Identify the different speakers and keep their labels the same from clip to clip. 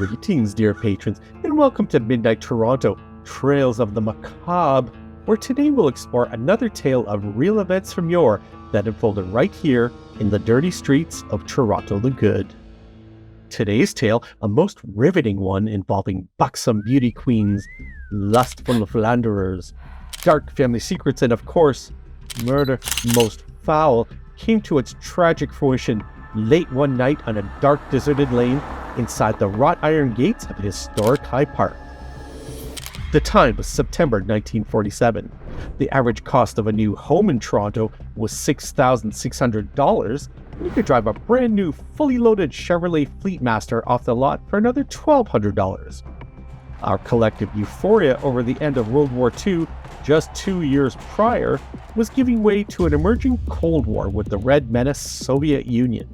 Speaker 1: Greetings, dear patrons, and welcome to Midnight Toronto, Trails of the Macabre, where today we'll explore another tale of real events from yore that unfolded right here in the dirty streets of Toronto the Good. Today's tale, a most riveting one involving buxom beauty queens, lustful philanderers, dark family secrets, and of course, murder most foul, came to its tragic fruition late one night on a dark deserted lane inside the wrought iron gates of historic High Park. The time was September 1947. The average cost of a new home in Toronto was $6,600, and you could drive a brand new, fully loaded Chevrolet Fleetmaster off the lot for another $1,200. Our collective euphoria over the end of World War II, just 2 years prior, was giving way to an emerging Cold War with the Red Menace Soviet Union.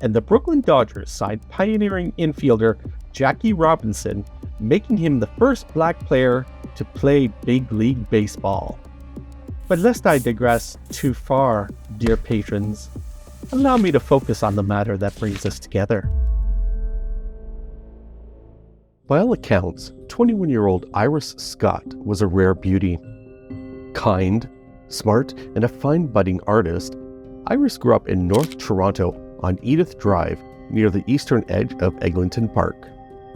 Speaker 1: And the Brooklyn Dodgers signed pioneering infielder Jackie Robinson, making him the first black player to play big league baseball. But lest I digress too far, dear patrons, allow me to focus on the matter that brings us together. By all accounts, 21-year-old Iris Scott was a rare beauty. Kind, smart, and a fine budding artist, Iris grew up in North Toronto on Edith Drive near the eastern edge of Eglinton Park.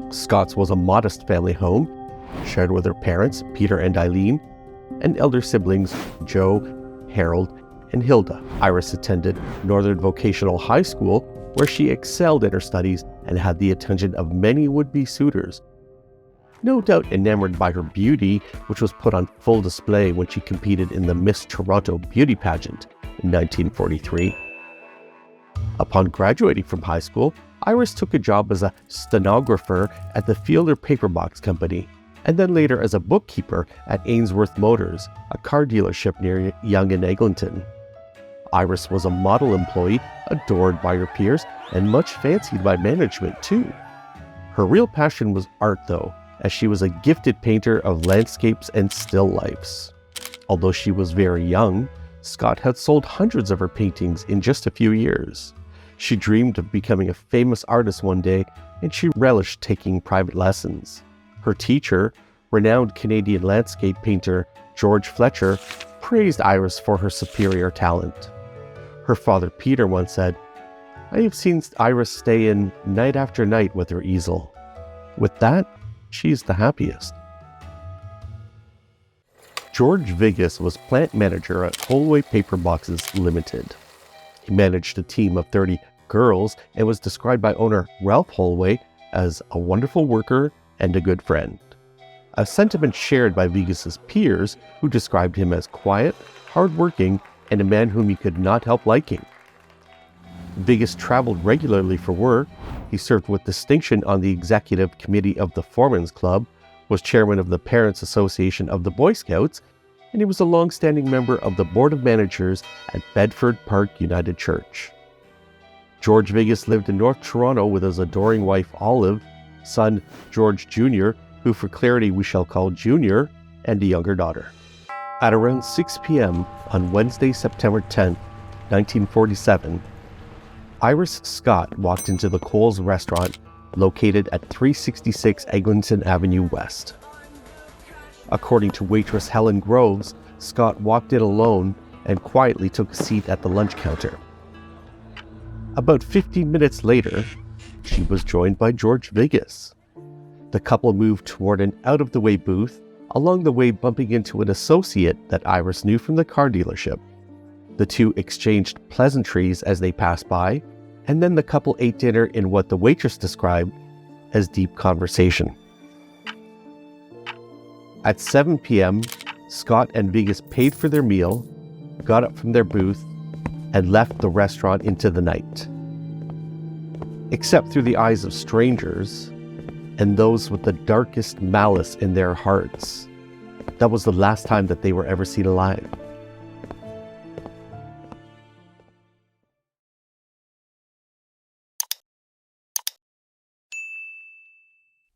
Speaker 1: Scott's was a modest family home, shared with her parents, Peter and Eileen, and elder siblings, Joe, Harold, and Hilda. Iris attended Northern Vocational High School, where she excelled in her studies and had the attention of many would-be suitors. No doubt enamored by her beauty, which was put on full display when she competed in the Miss Toronto beauty pageant in 1943. Upon graduating from high school, Iris took a job as a stenographer at the Fielder Paperbox Company, and then later as a bookkeeper at Ainsworth Motors, a car dealership near Yonge and Eglinton. Iris was a model employee, adored by her peers, and much fancied by management too. Her real passion was art though, as she was a gifted painter of landscapes and still lifes. Although she was very young, Scott had sold hundreds of her paintings in just a few years. She dreamed of becoming a famous artist one day, and she relished taking private lessons. Her teacher, renowned Canadian landscape painter George Fletcher, praised Iris for her superior talent. Her father Peter once said, "I have seen Iris stay in night after night with her easel. With that, she's the happiest." George Vigas was plant manager at Holway Paperboxes Limited. He managed a team of 30 girls and was described by owner Ralph Holway as a wonderful worker and a good friend. A sentiment shared by Vigas's peers, who described him as quiet, hardworking, and a man whom he could not help liking. Vigas traveled regularly for work. He served with distinction on the executive committee of the Foreman's Club, was chairman of the Parents Association of the Boy Scouts, and he was a long-standing member of the Board of Managers at Bedford Park United Church. George Vigas lived in North Toronto with his adoring wife Olive, son George Jr., who for clarity we shall call Junior, and a younger daughter. At around 6 p.m. on Wednesday, September 10, 1947, Iris Scott walked into the Coles restaurant located at 366 Eglinton Avenue West. According to waitress Helen Groves, Scott walked in alone and quietly took a seat at the lunch counter. About 15 minutes later, she was joined by George Vigas. The couple moved toward an out-of-the-way booth, along the way bumping into an associate that Iris knew from the car dealership. The two exchanged pleasantries as they passed by, and then the couple ate dinner in what the waitress described as deep conversation. At 7 p.m., Scott and Vigas paid for their meal, got up from their booth, and left the restaurant into the night. Except through the eyes of strangers, and those with the darkest malice in their hearts, that was the last time that they were ever seen alive.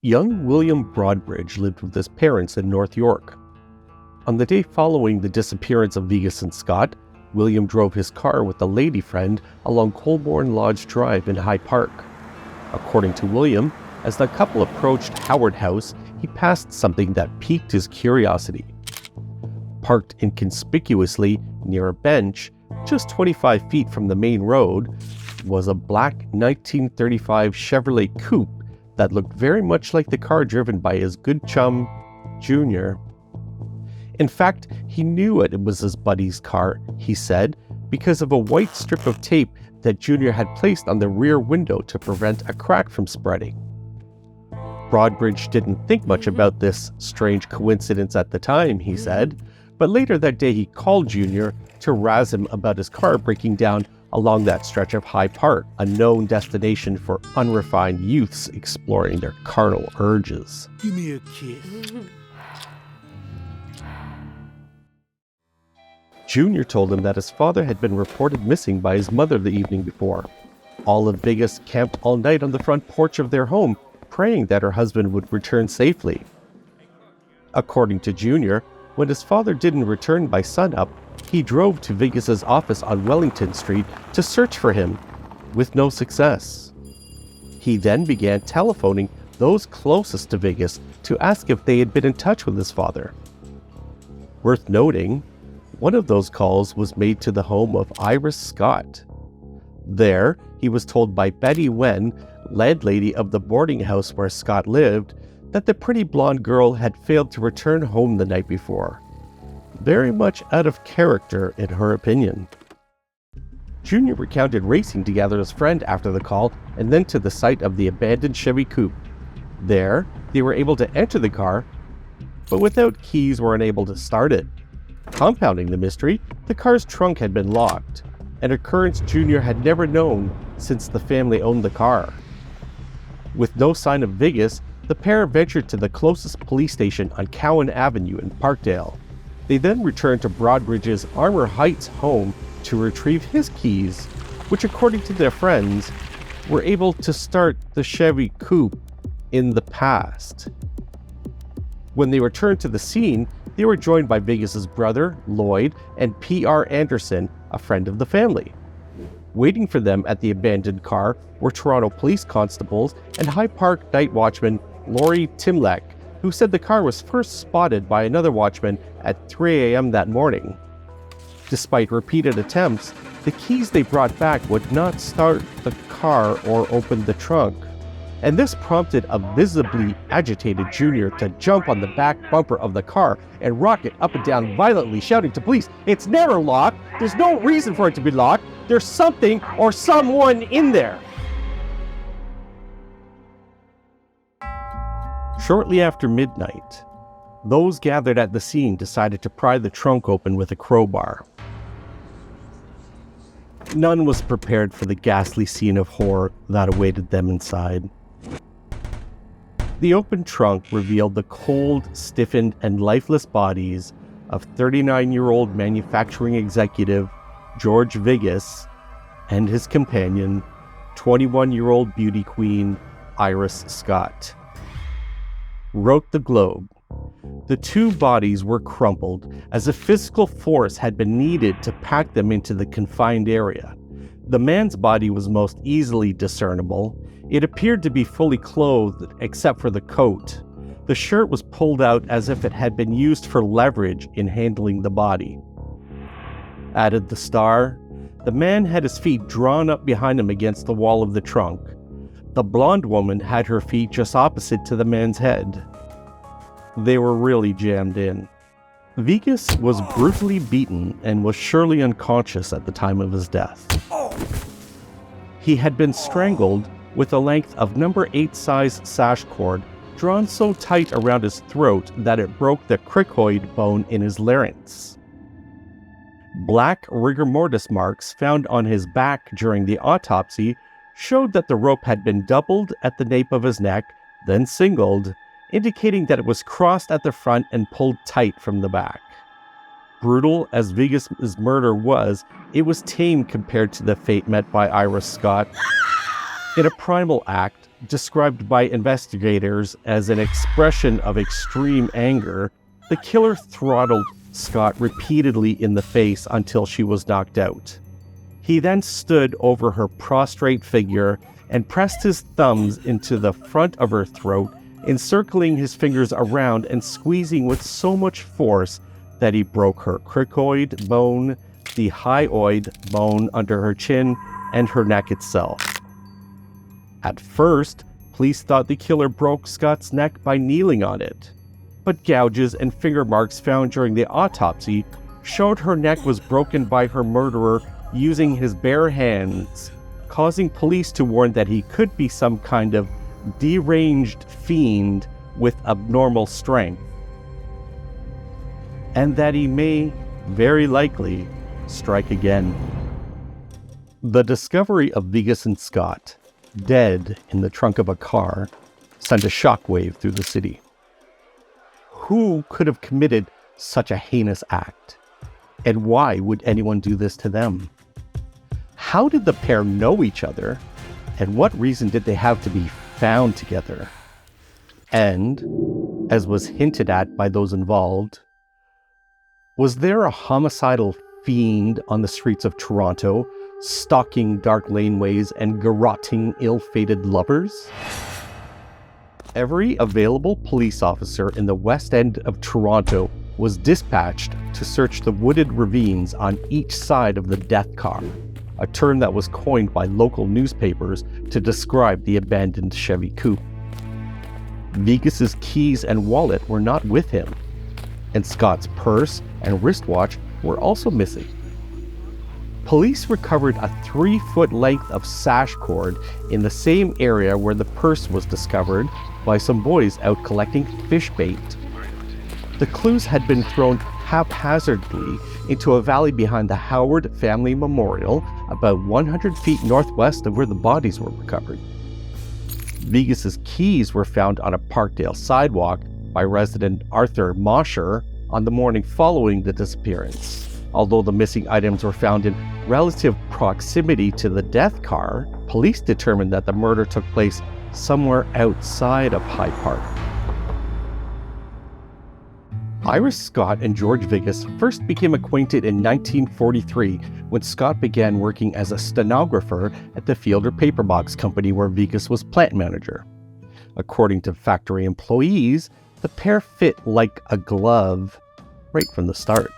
Speaker 1: Young William Broadbridge lived with his parents in North York. On the day following the disappearance of Vigas and Scott, William drove his car with a lady friend along Colborne Lodge Drive in High Park. According to William, As the couple approached Howard House, he passed something that piqued his curiosity. Parked inconspicuously near a bench, just 25 feet from the main road, was a black 1935 Chevrolet Coupe that looked very much like the car driven by his good chum, Junior. In fact, he knew it was his buddy's car, he said, because of a white strip of tape that Junior had placed on the rear window to prevent a crack from spreading. Broadbridge didn't think much about this strange coincidence at the time, he said, but later that day he called Junior to razz him about his car breaking down along that stretch of High Park, a known destination for unrefined youths exploring their carnal urges.
Speaker 2: Give me a kiss.
Speaker 1: Junior told him that his father had been reported missing by his mother the evening before. All of Vegas camped all night on the front porch of their home, praying that her husband would return safely. According to Junior, when his father didn't return by sunup, he drove to Vegas's office on Wellington Street to search for him, with no success. He then began telephoning those closest to Vegas to ask if they had been in touch with his father. Worth noting, one of those calls was made to the home of Iris Scott. There, he was told by Betty Wen, landlady of the boarding house where Scott lived, that the pretty blonde girl had failed to return home the night before. Very much out of character, in her opinion. Junior recounted racing to gather his friend after the call and then to the site of the abandoned Chevy Coupe. There, they were able to enter the car, but without keys were unable to start it. Compounding the mystery, the car's trunk had been locked, an occurrence Junior had never known since the family owned the car. With no sign of Vegas, the pair ventured to the closest police station on Cowan Avenue in Parkdale. They then returned to Broadbridge's Armour Heights home to retrieve his keys, which, according to their friends, were able to start the Chevy Coupe in the past. When they returned to the scene, they were joined by Vegas's brother, Lloyd, and P.R. Anderson, a friend of the family. Waiting for them at the abandoned car were Toronto police constables and High Park night watchman Laurie Timlek, who said the car was first spotted by another watchman at 3 a.m. that morning. Despite repeated attempts, the keys they brought back would not start the car or open the trunk, and this prompted a visibly agitated Junior to jump on the back bumper of the car and rock it up and down violently, shouting to police, "It's never locked! There's no reason for it to be locked! There's something or someone in there!" Shortly after midnight, those gathered at the scene decided to pry the trunk open with a crowbar. None was prepared for the ghastly scene of horror that awaited them inside. The open trunk revealed the cold, stiffened, and lifeless bodies of 39-year-old manufacturing executive George Vegas and his companion, 21-year-old beauty queen Iris Scott. Wrote the Globe, the two bodies were crumpled as if physical force had been needed to pack them into the confined area. The man's body was most easily discernible. It appeared to be fully clothed except for the coat. The shirt was pulled out as if it had been used for leverage in handling the body. Added the Star, the man had his feet drawn up behind him against the wall of the trunk. The blonde woman had her feet just opposite to the man's head. They were really jammed in. Vegas was brutally beaten and was surely unconscious at the time of his death. He had been strangled with a length of number 8 size sash cord drawn so tight around his throat that it broke the cricoid bone in his larynx. Black rigor mortis marks found on his back during the autopsy showed that the rope had been doubled at the nape of his neck, then singled, indicating that it was crossed at the front and pulled tight from the back. Brutal as Vegas's murder was, it was tame compared to the fate met by Iris Scott. In a primal act, described by investigators as an expression of extreme anger, the killer throttled Scott repeatedly in the face until she was knocked out. He then stood over her prostrate figure and pressed his thumbs into the front of her throat, encircling his fingers around and squeezing with so much force that he broke her cricoid bone, the hyoid bone under her chin, and her neck itself. At first, police thought the killer broke Scott's neck by kneeling on it, but gouges and finger marks found during the autopsy showed her neck was broken by her murderer using his bare hands, causing police to warn that he could be some kind of deranged fiend with abnormal strength, and that he may, very likely, strike again. The discovery of Vigas and Scott, dead in the trunk of a car, sent a shockwave through the city. Who could have committed such a heinous act? And why would anyone do this to them? How did the pair know each other? And what reason did they have to be found together? And, as was hinted at by those involved, was there a homicidal fiend on the streets of Toronto, stalking dark laneways and garroting ill-fated lovers? Every available police officer in the West End of Toronto was dispatched to search the wooded ravines on each side of the death car, a term that was coined by local newspapers to describe the abandoned Chevy coupe. Vigas's keys and wallet were not with him, and Scott's purse and wristwatch were also missing. Police recovered a 3-foot length of sash cord in the same area where the purse was discovered by some boys out collecting fish bait. The clues had been thrown haphazardly into a valley behind the Howard Family Memorial, about 100 feet northwest of where the bodies were recovered. Vigas's keys were found on a Parkdale sidewalk by resident Arthur Mosher on the morning following the disappearance. Although the missing items were found in relative proximity to the death car, police determined that the murder took place somewhere outside of Hyde Park. Iris Scott and George Vigas first became acquainted in 1943 when Scott began working as a stenographer at the Fielder Paperbox Company where Vigas was plant manager. According to factory employees, the pair fit like a glove right from the start.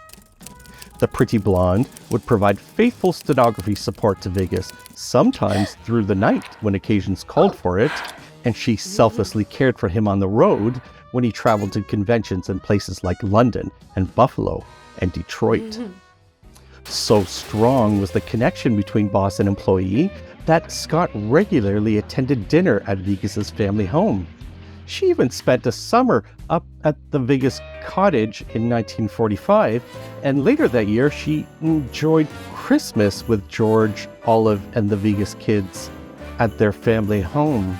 Speaker 1: The pretty blonde would provide faithful stenography support to Vigas, sometimes through the night when occasions called for it, and she selflessly cared for him on the road when he traveled to conventions in places like London and Buffalo and Detroit. So strong was the connection between boss and employee that Scott regularly attended dinner at Vigas's family home. She even spent a summer up at the Vigas cottage in 1945, and later that year she enjoyed Christmas with George, Olive, and the Vigas kids at their family home.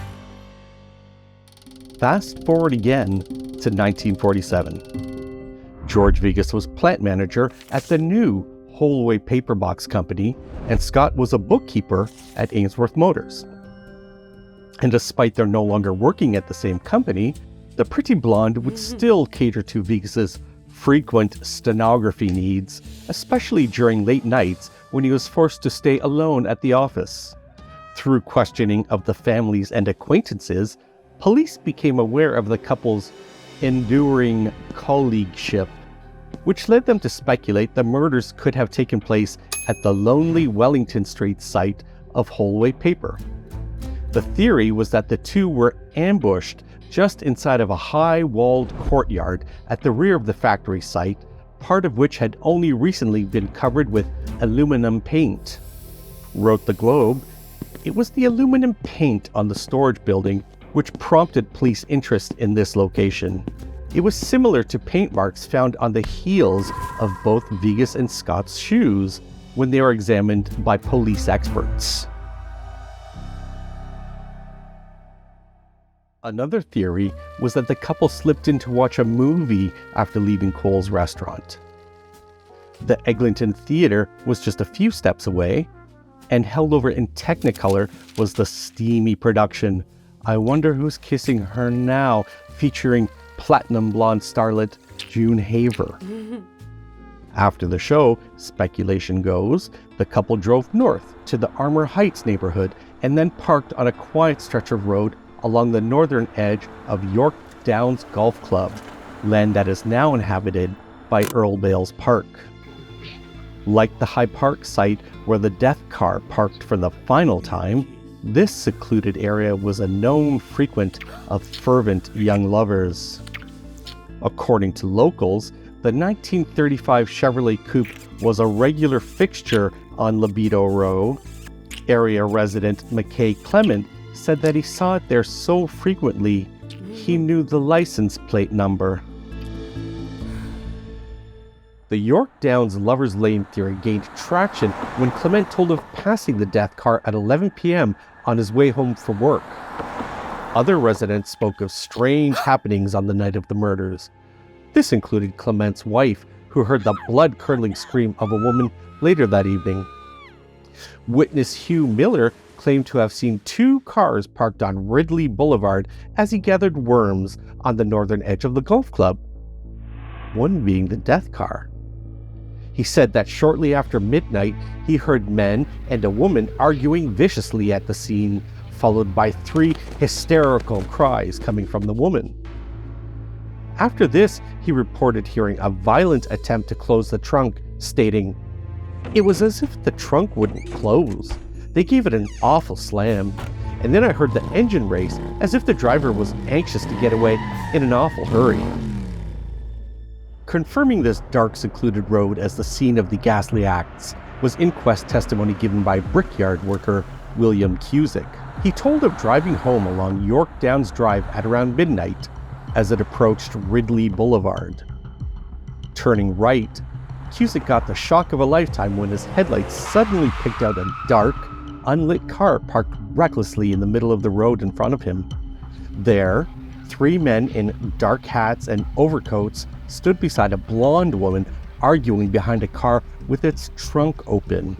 Speaker 1: Fast forward again to 1947. George Vigas was plant manager at the new Holloway Paperbox Company, and Scott was a bookkeeper at Ainsworth Motors. And despite their no longer working at the same company, the pretty blonde would still cater to Vigas's frequent stenography needs, especially during late nights when he was forced to stay alone at the office. Through questioning of the families and acquaintances, police became aware of the couple's enduring colleagueship, which led them to speculate the murders could have taken place at the lonely Wellington Street site of Holloway Paper. The theory was that the two were ambushed just inside of a high-walled courtyard at the rear of the factory site, part of which had only recently been covered with aluminum paint. Wrote the Globe, it was the aluminum paint on the storage building which prompted police interest in this location. It was similar to paint marks found on the heels of both Vigas and Scott's shoes when they were examined by police experts. Another theory was that the couple slipped in to watch a movie after leaving Cole's restaurant. The Eglinton Theatre was just a few steps away, and held over in Technicolor was the steamy production I Wonder Who's Kissing Her Now, featuring platinum blonde starlet June Haver. After the show, speculation goes, the couple drove north to the Armour Heights neighborhood and then parked on a quiet stretch of road along the northern edge of York Downs Golf Club, land that is now inhabited by Earl Bales Park. Like the High Park site where the death car parked for the final time, this secluded area was a known frequent of fervent young lovers. According to locals, the 1935 Chevrolet Coupe was a regular fixture on Libido Row. Area resident McKay Clement said that he saw it there so frequently, he knew the license plate number. The York Downs Lover's Lane theory gained traction when Clement told of passing the death car at 11 p.m. on his way home from work. Other residents spoke of strange happenings on the night of the murders. This included Clement's wife, who heard the blood-curdling scream of a woman later that evening. Witness Hugh Miller claimed to have seen two cars parked on Ridley Boulevard as he gathered worms on the northern edge of the golf club, one being the death car. He said that shortly after midnight, he heard men and a woman arguing viciously at the scene, followed by 3 hysterical cries coming from the woman. After this, he reported hearing a violent attempt to close the trunk, stating, "It was as if the trunk wouldn't close. They gave it an awful slam, and then I heard the engine race as if the driver was anxious to get away in an awful hurry." Confirming this dark, secluded road as the scene of the ghastly acts was inquest testimony given by brickyard worker William Cusick. He told of driving home along York Downs Drive at around midnight as it approached Ridley Boulevard. Turning right, Cusick got the shock of a lifetime when his headlights suddenly picked out a dark, unlit car parked recklessly in the middle of the road in front of him. There, 3 men in dark hats and overcoats stood beside a blonde woman arguing behind a car with its trunk open.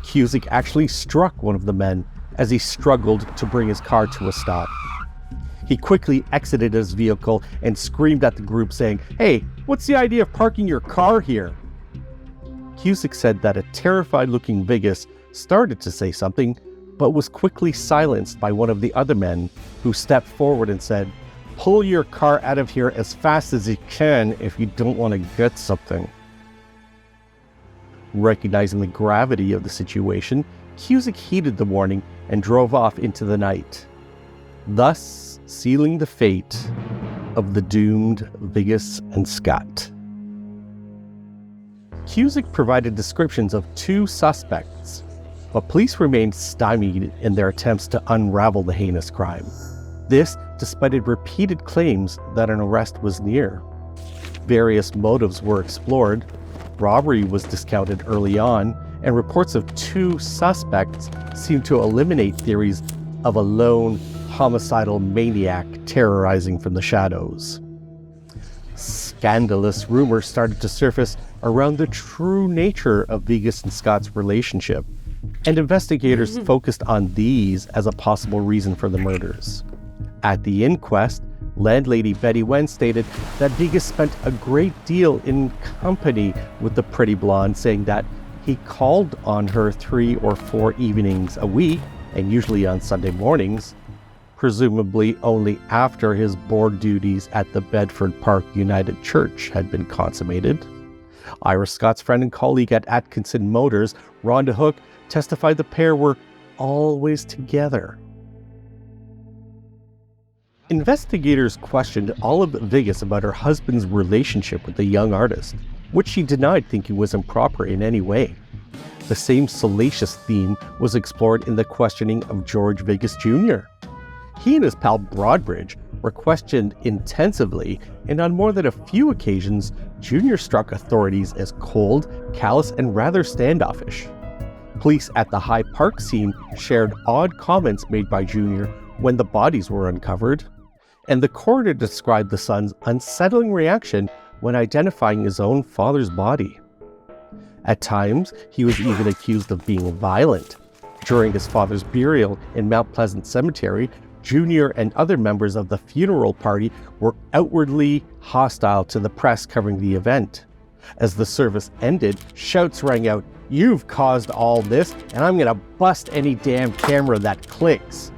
Speaker 1: Cusick actually struck one of the men as he struggled to bring his car to a stop. He quickly exited his vehicle and screamed at the group saying, "Hey, what's the idea of parking your car here?" Cusick said that a terrified-looking Vigus started to say something, but was quickly silenced by one of the other men, who stepped forward and said, "Pull your car out of here as fast as you can if you don't want to get something." Recognizing the gravity of the situation, Cusick heeded the warning and drove off into the night, thus sealing the fate of the doomed Vigus and Scott. Cusick provided descriptions of 2 suspects, but police remained stymied in their attempts to unravel the heinous crime. This despite repeated claims that an arrest was near. Various motives were explored. Robbery was discounted early on, and reports of 2 suspects seemed to eliminate theories of a lone, homicidal maniac terrorizing from the shadows. Scandalous rumors started to surface around the true nature of Vigus and Scott's relationship, and investigators focused on these as a possible reason for the murders. At the inquest, landlady Betty Wen stated that Vigus spent a great deal in company with the pretty blonde, saying that he called on her 3 or 4 evenings a week, and usually on Sunday mornings, presumably only after his board duties at the Bedford Park United Church had been consummated. Ira Scott's friend and colleague at Atkinson Motors, Rhonda Hook, testified the pair were always together. Investigators questioned Olive Vigus about her husband's relationship with the young artist, which she denied thinking was improper in any way. The same salacious theme was explored in the questioning of George Vigus Jr. He and his pal Broadbridge were questioned intensively, and on more than a few occasions, Jr. struck authorities as cold, callous, and rather standoffish. Police at the High Park scene shared odd comments made by Jr. when the bodies were uncovered, and the coroner described the son's unsettling reaction when identifying his own father's body. At times, he was even accused of being violent. During his father's burial in Mount Pleasant Cemetery, Jr. and other members of the funeral party were outwardly hostile to the press covering the event. As the service ended, shouts rang out, "You've caused all this, and I'm gonna bust any damn camera that clicks."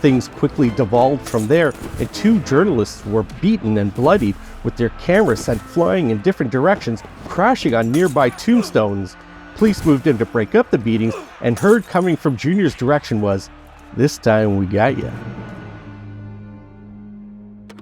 Speaker 1: Things quickly devolved from there, and two journalists were beaten and bloodied, with their cameras sent flying in different directions, crashing on nearby tombstones. Police moved in to break up the beatings, and heard coming from Junior's direction was, "This time we got ya."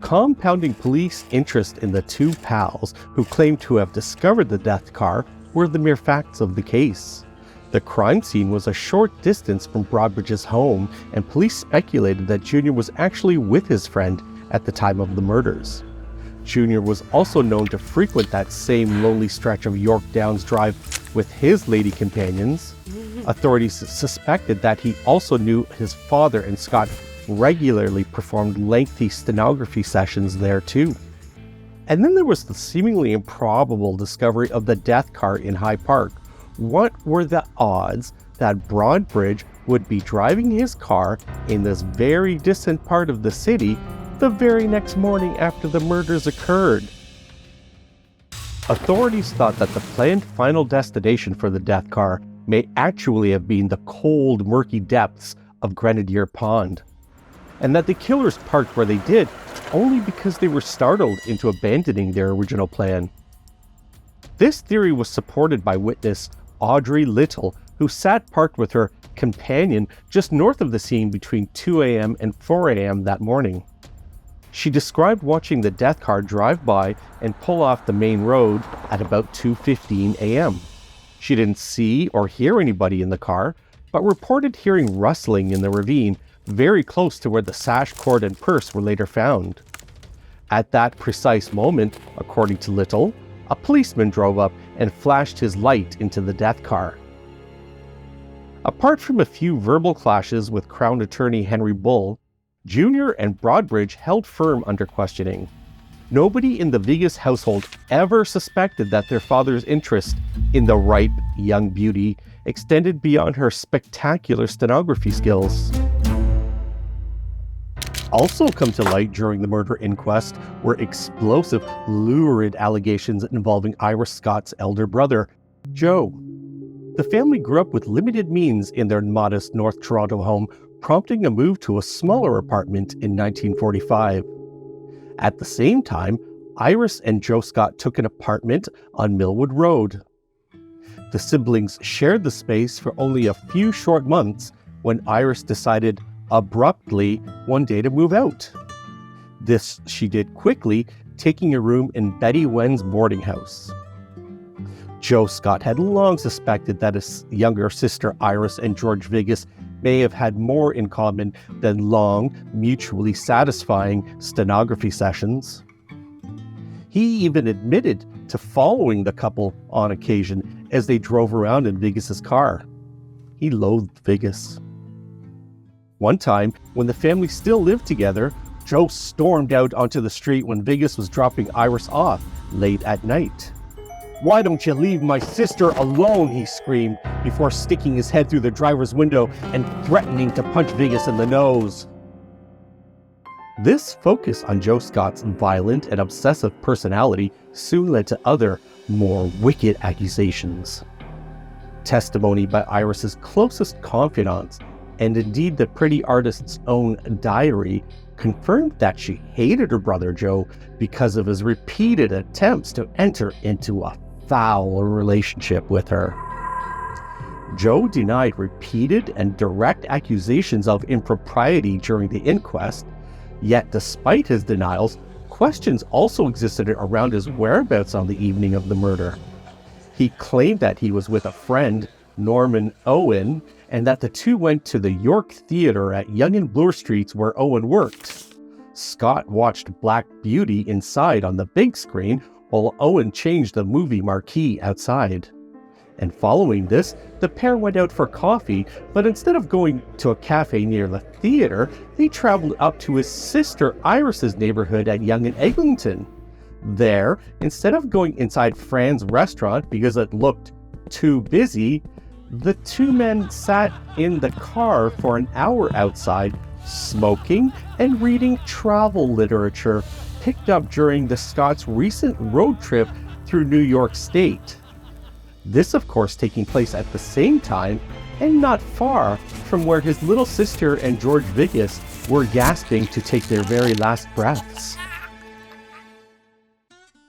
Speaker 1: Compounding police interest in the two pals who claimed to have discovered the death car were the mere facts of the case. The crime scene was a short distance from Broadbridge's home, and police speculated that Junior was actually with his friend at the time of the murders. Junior was also known to frequent that same lonely stretch of York Downs Drive with his lady companions. Authorities suspected that he also knew his father and Scott regularly performed lengthy stenography sessions there too. And then there was the seemingly improbable discovery of the death car in Hyde Park. What were the odds that Broadbridge would be driving his car in this very distant part of the city the very next morning after the murders occurred? Authorities thought that the planned final destination for the death car may actually have been the cold, murky depths of Grenadier Pond, and that the killers parked where they did only because they were startled into abandoning their original plan. This theory was supported by witness Audrey Little, who sat parked with her companion just north of the scene between 2 a.m. and 4 a.m. that morning. She described watching the death car drive by and pull off the main road at about 2:15 a.m. She didn't see or hear anybody in the car, but reported hearing rustling in the ravine very close to where the sash cord and purse were later found. At that precise moment, according to Little, a policeman drove up and flashed his light into the death car. Apart from a few verbal clashes with Crown Attorney Henry Bull, Junior and Broadbridge held firm under questioning. Nobody in the Vigas household ever suspected that their father's interest in the ripe young beauty extended beyond her spectacular stenography skills. Also come to light during the murder inquest were explosive, lurid allegations involving Iris Scott's elder brother, Joe. The family grew up with limited means in their modest North Toronto home, prompting a move to a smaller apartment in 1945. At the same time, Iris and Joe Scott took an apartment on Millwood Road. The siblings shared the space for only a few short months when Iris decided abruptly one day to move out. This she did quickly, taking a room in Betty Wen's boarding house. Joe Scott had long suspected that his younger sister Iris and George Vigas may have had more in common than long, mutually satisfying stenography sessions. He even admitted to following the couple on occasion as they drove around in Vigas's car. He loathed Vigas. One time, when the family still lived together, Joe stormed out onto the street when Vigas was dropping Iris off late at night. "Why don't you leave my sister alone?" he screamed, before sticking his head through the driver's window and threatening to punch Vigas in the nose. This focus on Joe Scott's violent and obsessive personality soon led to other, more wicked accusations. Testimony by Iris's closest confidants, and indeed the pretty artist's own diary, confirmed that she hated her brother Joe because of his repeated attempts to enter into a foul relationship with her. Joe denied repeated and direct accusations of impropriety during the inquest, yet despite his denials, questions also existed around his whereabouts on the evening of the murder. He claimed that he was with a friend, Norman Owen, and that the two went to the York Theatre at Yonge and Bloor Streets where Owen worked. Scott watched Black Beauty inside on the big screen, while Owen changed the movie marquee outside. And following this, the pair went out for coffee, but instead of going to a cafe near the theatre, they traveled up to his sister Iris's neighborhood at Yonge and Eglinton. There, instead of going inside Fran's restaurant because it looked too busy, the two men sat in the car for an hour outside, smoking and reading travel literature picked up during the Scots' recent road trip through New York State. This, of course, taking place at the same time and not far from where his little sister and George Vigas were gasping to take their very last breaths.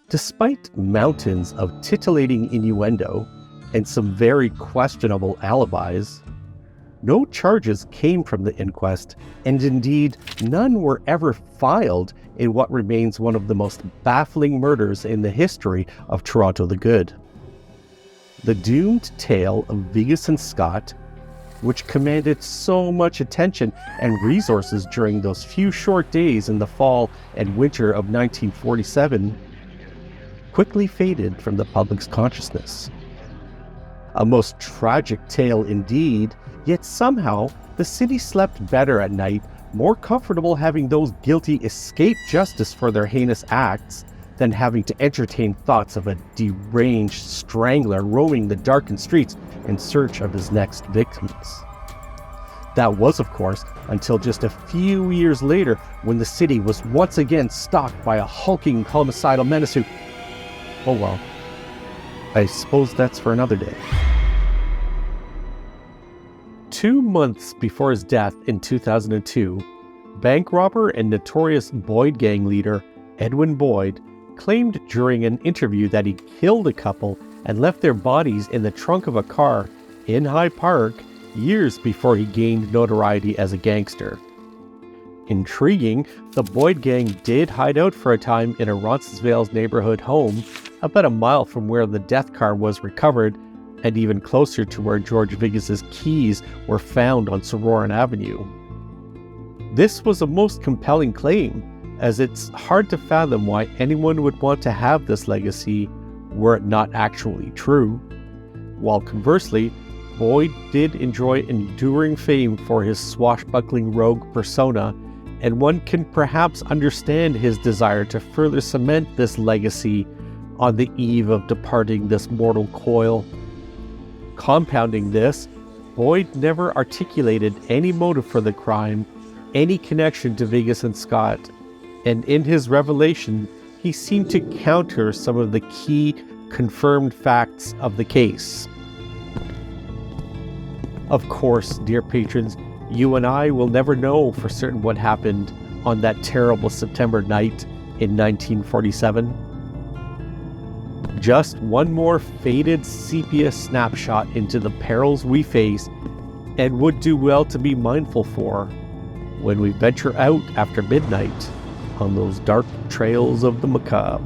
Speaker 1: Despite mountains of titillating innuendo and some very questionable alibis, no charges came from the inquest, and indeed none were ever filed in what remains one of the most baffling murders in the history of Toronto the Good. The doomed tale of Vigas and Scott, which commanded so much attention and resources during those few short days in the fall and winter of 1947, quickly faded from the public's consciousness. A most tragic tale indeed, yet somehow the city slept better at night, more comfortable having those guilty escape justice for their heinous acts than having to entertain thoughts of a deranged strangler roaming the darkened streets in search of his next victims. That was, of course, until just a few years later when the city was once again stalked by a hulking homicidal menace who, oh well, I suppose that's for another day. 2 months before his death in 2002, bank robber and notorious Boyd gang leader Edwin Boyd claimed during an interview that he killed a couple and left their bodies in the trunk of a car in Hyde Park years before he gained notoriety as a gangster. Intriguing, the Boyd gang did hide out for a time in a Roncesvalles neighborhood home about a mile from where the death car was recovered and even closer to where George Vigas' keys were found on Sororan Avenue. This was a most compelling claim, as it's hard to fathom why anyone would want to have this legacy were it not actually true. While conversely, Boyd did enjoy enduring fame for his swashbuckling rogue persona, and one can perhaps understand his desire to further cement this legacy on the eve of departing this mortal coil. Compounding this, Boyd never articulated any motive for the crime, any connection to Vigas and Scott, and in his revelation, he seemed to counter some of the key confirmed facts of the case. Of course, dear patrons, you and I will never know for certain what happened on that terrible September night in 1947. Just one more faded sepia snapshot into the perils we face and would do well to be mindful for when we venture out after midnight on those dark trails of the macabre.